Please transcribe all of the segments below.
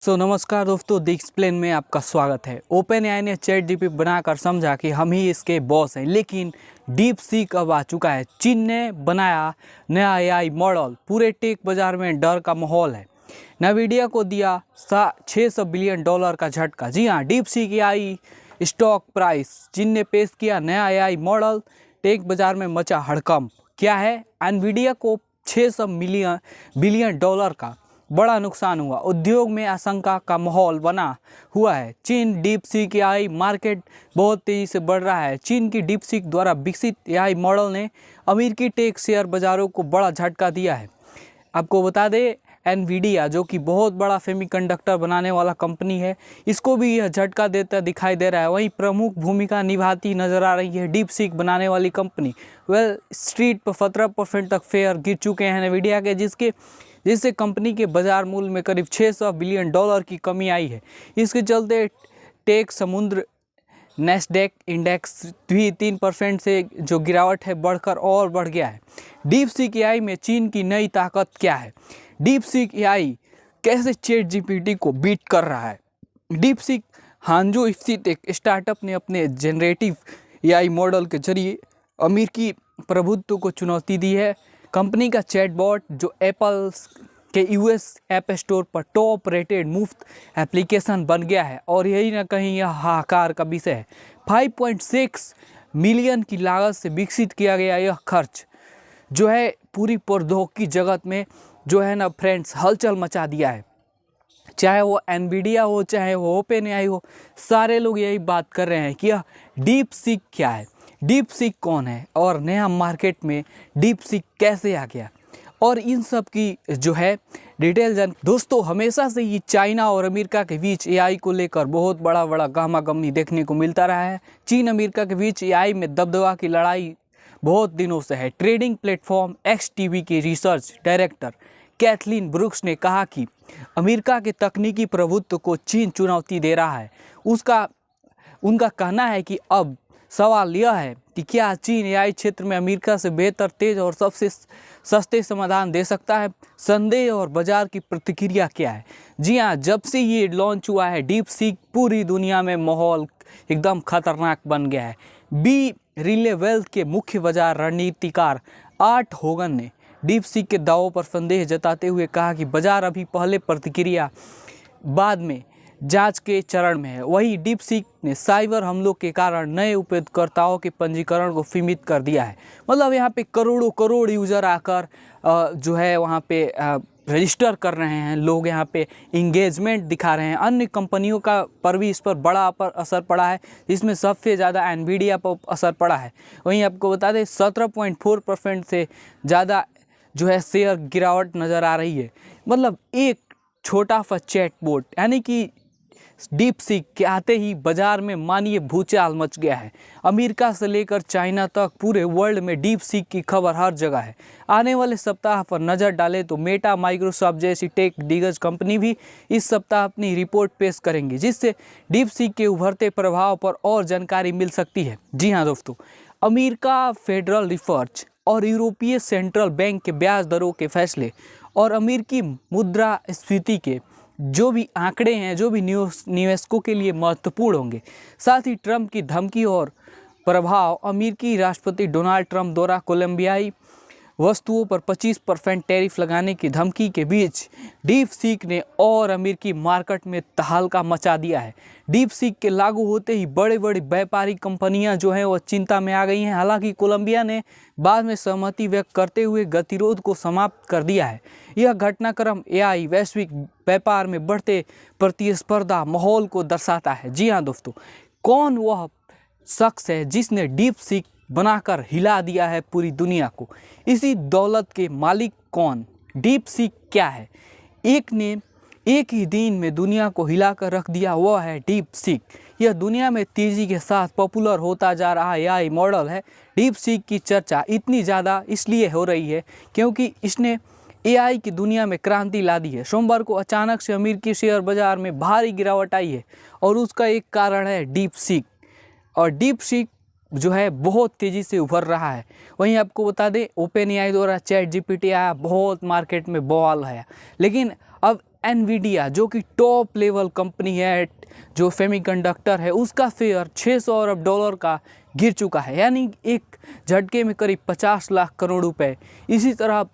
नमस्कार दोस्तों, the explain में आपका स्वागत है। ओपन एआई ने चैट जीपीटी बनाकर समझा कि हम ही इसके बॉस हैं, लेकिन डीप सीक अब आ चुका है। चीन ने बनाया नया एआई मॉडल, पूरे टेक बाजार में डर का माहौल है। नवीडिया को दिया $600 बिलियन का झटका। जी हाँ, deep seek AI stock price. चीन ने पेश किया नया एआई मॉडल, टेक बाजार में मचा हड़कंप। क्या है? एनवीडिया को $600 बिलियन का बड़ा नुकसान हुआ। उद्योग में आशंका का माहौल बना हुआ है। चीन डीप सीक एआई मार्केट बहुत तेजी से बढ़ रहा है। चीन की डीप सीक द्वारा विकसित एआई मॉडल ने अमेरिकी टेक शेयर बाजारों को बड़ा झटका दिया है। आपको बता दें, एनवीडिया जो कि बहुत बड़ा सेमीकंडक्टर बनाने वाला कंपनी है, इसको भी यह झटका देता दिखाई दे रहा है। वहीं प्रमुख भूमिका निभाती नजर आ रही है डीप सीक बनाने वाली कंपनी। स्ट्रीट पर 17% तक शेयर गिर चुके हैं एनवीडिया के, जिससे कंपनी के बाजार मूल्य में करीब $600 बिलियन की कमी आई है। इसके चलते टेक समुद्र नैस्डैक इंडेक्स भी 3% से जो गिरावट है बढ़कर और बढ़ गया है। डीप सीक एआई में चीन की नई ताकत क्या है? डीप सीक एआई कैसे चैट जीपीटी को बीट कर रहा है? डीप सीक हांजो स्थित एक स्टार्टअप ने अपने जनरेटिव एआई मॉडल के जरिए अमेरिकी प्रभुत्व को चुनौती दी है। कंपनी का चैटबॉट जो एप्पल के यूएस ऐप स्टोर पर टॉप रेटेड मुफ्त एप्लीकेशन बन गया है, और यही ना कहीं यह हाहाकार का विषय है। 5.6 मिलियन की लागत से विकसित किया गया यह खर्च जो है पूरी प्रौद्योगिकी जगत में जो है ना फ्रेंड्स हलचल मचा दिया है। चाहे वो एनवीडिया हो, चाहे वो ओपन एआई हो, सारे लोग यही बात कर रहे हैं कि यह डीप सीक क्या है, डीप सीक कौन है, और नया मार्केट में डीप सीक कैसे आ गया, और इन सब की जो है डिटेल दोस्तों, हमेशा से ही चाइना और अमेरिका के बीच एआई को लेकर बहुत बड़ा गहमा-गहमी देखने को मिलता रहा है। चीन अमेरिका के बीच एआई में दबदबा की लड़ाई बहुत दिनों से है। ट्रेडिंग प्लेटफॉर्म XTB की रिसर्च डायरेक्टर कैथलीन ब्रुक्स ने कहा कि अमेरिका के तकनीकी प्रभुत्व को चीन चुनौती दे रहा है। उनका कहना है कि अब सवाल यह है कि क्या चीन एआई क्षेत्र में अमेरिका से बेहतर, तेज और सबसे सस्ते समाधान दे सकता है? संदेह और बाजार की प्रतिक्रिया क्या है? जी हाँ, जब से ये लॉन्च हुआ है डीप सीक, पूरी दुनिया में माहौल एकदम खतरनाक बन गया है। बी रिले वेल्थ के मुख्य बाजार रणनीतिकार आर्ट होगन ने डीप सीक के दावों पर संदेह जताते हुए कहा कि बाजार अभी पहले प्रतिक्रिया बाद में जांच के चरण में है। वही डीप सीक ने साइबर हमलों के कारण नए उपयोगकर्ताओं के पंजीकरण को सीमित कर दिया है। मतलब यहाँ पे करोड़ यूज़र आकर जो है वहाँ पे रजिस्टर कर रहे हैं, लोग यहाँ पे इंगेजमेंट दिखा रहे हैं। अन्य कंपनियों का पर भी इस पर बड़ा असर पड़ा है, जिसमें सबसे ज़्यादा एनवीडिया पर असर पड़ा है। वहीं आपको बता दें 17.4% से ज़्यादा जो है शेयर गिरावट नज़र आ रही है। मतलब एक छोटा सा चैटबॉट यानी कि डीप सीक के आते ही बाजार में मानिए भूचाल मच गया है। अमेरिका से लेकर चाइना तक पूरे वर्ल्ड में डीप सीक की खबर हर जगह है। आने वाले सप्ताह पर नज़र डालें तो मेटा, माइक्रोसॉफ्ट जैसी टेक दिग्गज कंपनी भी इस सप्ताह अपनी रिपोर्ट पेश करेंगी, जिससे डीप सीक के उभरते प्रभाव पर और जानकारी मिल सकती है। जी हाँ दोस्तों, अमेरिका फेडरल रिसर्च और यूरोपीय सेंट्रल बैंक के ब्याज दरों के फैसले और अमेरिकी मुद्रास्फीति के जो भी आंकड़े हैं, जो भी निवेशकों के लिए महत्वपूर्ण होंगे। साथ ही ट्रंप की धमकी और प्रभाव, अमेरिकी राष्ट्रपति डोनाल्ड ट्रंप द्वारा कोलंबियाई वस्तुओं पर 25% टैरिफ लगाने की धमकी के बीच डीप सीक ने और अमेरिकी मार्केट में तहलका मचा दिया है। डीप सीक के लागू होते ही बड़े व्यापारिक कंपनियां जो हैं वो चिंता में आ गई हैं। हालांकि कोलंबिया ने बाद में सहमति व्यक्त करते हुए गतिरोध को समाप्त कर दिया है। यह घटनाक्रम एआई वैश्विक व्यापार में बढ़ते प्रतिस्पर्धा माहौल को दर्शाता है। जी हाँ दोस्तों, कौन वह शख्स है जिसने डीप सीक बनाकर हिला दिया है पूरी दुनिया को? इसी दौलत के मालिक कौन? डीप सीक क्या है? एक ने एक ही दिन में दुनिया को हिलाकर रख दिया, वह है डीप सीक। यह दुनिया में तेजी के साथ पॉपुलर होता जा रहा एआई मॉडल है। डीप सीक की चर्चा इतनी ज़्यादा इसलिए हो रही है क्योंकि इसने एआई की दुनिया में क्रांति ला दी है। सोमवार को अचानक से अमेरिकी शेयर बाजार में भारी गिरावट आई है, और उसका एक कारण है डीप सीक। और डीप सीक जो है बहुत तेज़ी से उभर रहा है। वहीं आपको बता दें, ओपन एआई द्वारा चैट जीपीटी आया, बहुत मार्केट में बवाल है। लेकिन अब एनवीडिया जो कि टॉप लेवल कंपनी है जो सेमीकंडक्टर है, उसका शेयर 600 अरब डॉलर का गिर चुका है, यानी एक झटके में करीब 50 लाख करोड़ रुपए। इसी तरह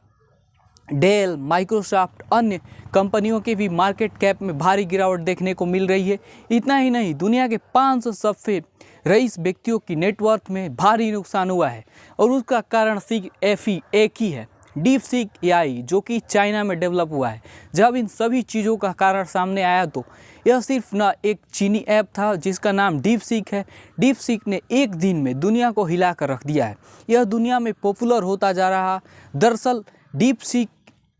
डेल, माइक्रोसॉफ्ट, अन्य कंपनियों के भी मार्केट कैप में भारी गिरावट देखने को मिल रही है। इतना ही नहीं, दुनिया के 500 सबसे रईस व्यक्तियों की नेटवर्थ में भारी नुकसान हुआ है और उसका कारण सिर्फ एक ही है, डीप सीक एआई, जो कि चाइना में डेवलप हुआ है। जब इन सभी चीज़ों का कारण सामने आया तो यह सिर्फ ना एक चीनी ऐप था जिसका नाम डीप सीक है। डीप सीक ने एक दिन में दुनिया को हिला कर रख दिया है। यह दुनिया में पॉपुलर होता जा रहा। दरअसल डीप सीक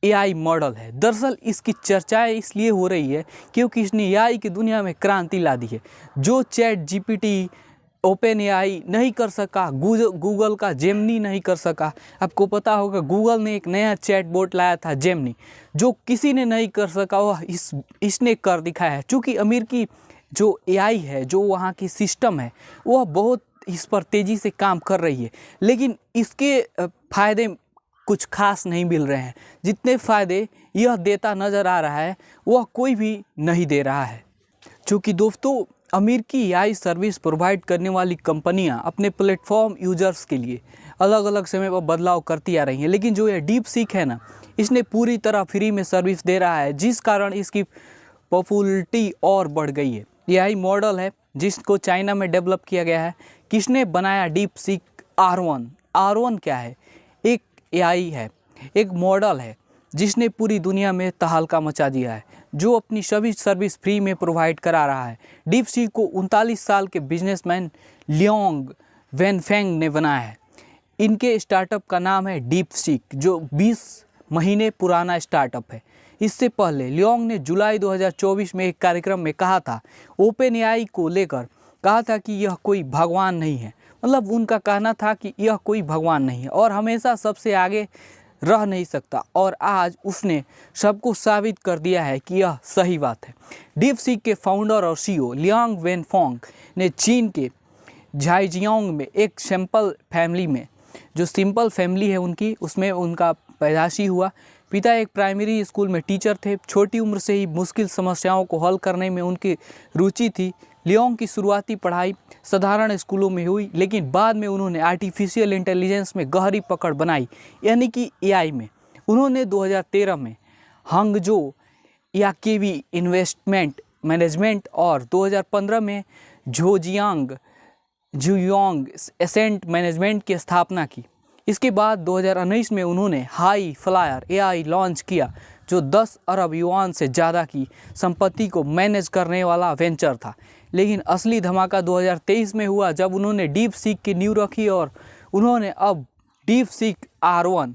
एआई मॉडल है। दरअसल इसकी चर्चाएं इसलिए हो रही है क्योंकि इसने एआई की दुनिया में क्रांति ला दी है। जो चैट जीपीटी, ओपन एआई नहीं कर सका, गूगल का जेमिनी नहीं कर सका। आपको पता होगा गूगल ने एक नया चैट बोट लाया था जेमिनी, जो किसी ने नहीं कर सका, वह इसने कर दिखाया है। चूँकि अमेरिकी जो एआई है, जो वहाँ की सिस्टम है, वह बहुत इस पर तेज़ी से काम कर रही है, लेकिन इसके फ़ायदे कुछ खास नहीं मिल रहे हैं। जितने फ़ायदे यह देता नज़र आ रहा है वह कोई भी नहीं दे रहा है। चूँकि दोस्तों अमेरिकी एआई सर्विस प्रोवाइड करने वाली कंपनियां अपने प्लेटफॉर्म यूजर्स के लिए अलग अलग समय पर बदलाव करती आ रही हैं, लेकिन जो यह डीप सीक है ना, इसने पूरी तरह फ्री में सर्विस दे रहा है, जिस कारण इसकी पॉपुलरिटी और बढ़ गई है। एआई मॉडल है जिसको चाइना में डेवलप किया गया है। किसने बनाया डीप सीक R1? R1 क्या है? एक एआई है, एक मॉडल है जिसने पूरी दुनिया में तहलका मचा दिया है, जो अपनी सभी सर्विस फ्री में प्रोवाइड करा रहा है। डीप सीक को 39 साल के बिजनेसमैन लियोंग वेनफेंग ने बनाया है। इनके स्टार्टअप का नाम है डीप सीक, जो 20 महीने पुराना स्टार्टअप है। इससे पहले लियोंग ने जुलाई 2024 में एक कार्यक्रम में कहा था, ओपन एआई को लेकर कहा था कि यह कोई भगवान नहीं है। मतलब उनका कहना था कि यह कोई भगवान नहीं है और हमेशा सबसे आगे रह नहीं सकता, और आज उसने सबको साबित कर दिया है कि यह सही बात है। डीप सीक के फाउंडर और सीईओ लियांग वेनफोंग ने चीन के झाइजियांग में एक सिंपल फैमिली है उनकी, उसमें उनका पैदाशी हुआ। पिता एक प्राइमरी स्कूल में टीचर थे। छोटी उम्र से ही मुश्किल समस्याओं को हल करने में उनकी रुचि थी। लियोंग की शुरुआती पढ़ाई साधारण स्कूलों में हुई, लेकिन बाद में उन्होंने आर्टिफिशियल इंटेलिजेंस में गहरी पकड़ बनाई, यानी कि एआई में। उन्होंने 2013 में हंगजो याकेवी इन्वेस्टमेंट मैनेजमेंट और 2015 में जुयोंग एसेंट मैनेजमेंट की स्थापना की। इसके बाद 2019 में उन्होंने हाई फ्लायर एआई लॉन्च किया, जो 10 अरब युआन से ज़्यादा की संपत्ति को मैनेज करने वाला वेंचर था। लेकिन असली धमाका 2023 में हुआ, जब उन्होंने डीप सीक की नींव रखी और उन्होंने अब डीप सीक R1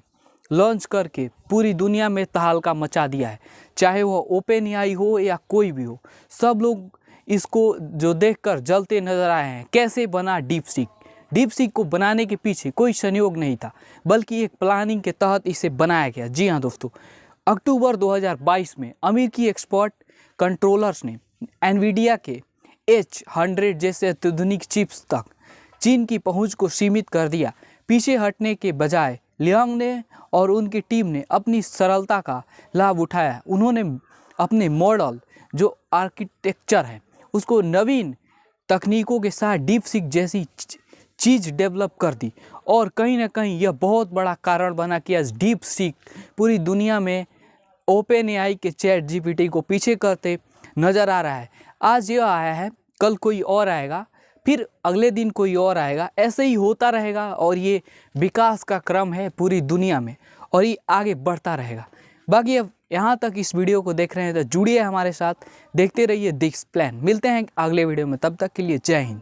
लॉन्च करके पूरी दुनिया में तहलका मचा दिया है। चाहे वह ओपन एआई हो या कोई भी हो, सब लोग इसको जो देखकर जलते नजर आए हैं। कैसे बना डीप सीक? डीप सीक को बनाने के पीछे कोई संयोग नहीं था, बल्कि एक प्लानिंग के तहत इसे बनाया गया। जी हाँ दोस्तों, अक्टूबर 2022 में अमेरिकी एक्सपर्ट कंट्रोलर्स ने एनवीडिया के H100 जैसे अत्याधुनिक चिप्स तक चीन की पहुंच को सीमित कर दिया। पीछे हटने के बजाय लियांग ने और उनकी टीम ने अपनी सरलता का लाभ उठाया। उन्होंने अपने मॉडल जो आर्किटेक्चर है उसको नवीन तकनीकों के साथ डीप सीक जैसी चीज़ डेवलप कर दी, और कहीं ना कहीं यह बहुत बड़ा कारण बना कि आज डीप सीक पूरी दुनिया में ओपन एआई के चैट जीपीटी को पीछे करते नज़र आ रहा है। आज यह आया है, कल कोई और आएगा, फिर अगले दिन कोई और आएगा। ऐसे ही होता रहेगा और ये विकास का क्रम है पूरी दुनिया में, और ये आगे बढ़ता रहेगा। बाकी अब यहाँ तक इस वीडियो को देख रहे हैं तो जुड़िए हमारे साथ, देखते रहिए द एक्सप्लेन। मिलते हैं अगले वीडियो में, तब तक के लिए जय हिंद।